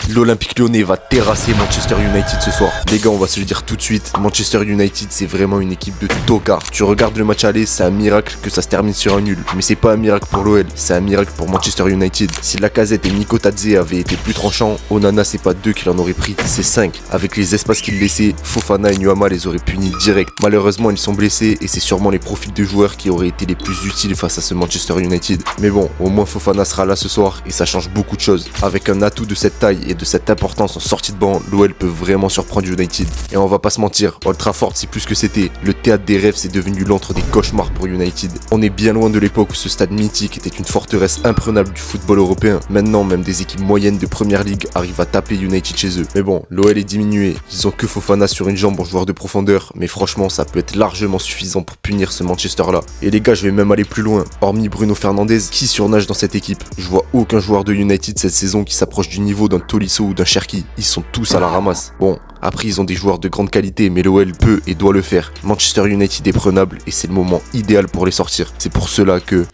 L'Olympique Lyonnais va terrasser Manchester United ce soir. Les gars, on va se le dire tout de suite, Manchester United c'est vraiment une équipe de tocards. Tu regardes le match aller, c'est un miracle que ça se termine sur un nul. Mais c'est pas un miracle pour l'OL, c'est un miracle pour Manchester United. Si Lacazette et Nico Tadze avaient été plus tranchants, Onana c'est pas 2 qu'il en aurait pris, c'est 5. Avec les espaces qu'il laissait, Fofana et Nuama les auraient punis direct. Malheureusement ils sont blessés et c'est sûrement les profils de joueurs qui auraient été les plus utiles face à ce Manchester United. Mais bon, au moins Fofana sera là ce soir et ça change beaucoup de choses. Avec un atout de cette taille et de cette importance en sortie de banc, l'OL peut vraiment surprendre United. Et on va pas se mentir, Old Trafford c'est plus que c'était. Le théâtre des rêves c'est devenu l'antre des cauchemars pour United. On est bien loin de l'époque où ce stade mythique était une forteresse imprenable du football européen. Maintenant, même des équipes moyennes de première ligue arrivent à taper United chez eux. Mais bon, l'OL est diminué. Ils ont que Fofana sur une jambe en joueur de profondeur. Mais franchement, ça peut être largement suffisant pour punir ce Manchester là. Et les gars, je vais même aller plus loin. Hormis Bruno Fernandes, qui surnage dans cette équipe? Je vois aucun joueur de United cette saison qui s'approche du niveau d'un Tolisso ou d'un Cherki. Ils sont tous à la ramasse. Bon, après ils ont des joueurs de grande qualité, mais l'OL peut et doit le faire. Manchester United est prenable et c'est le moment idéal pour les sortir. C'est pour cela que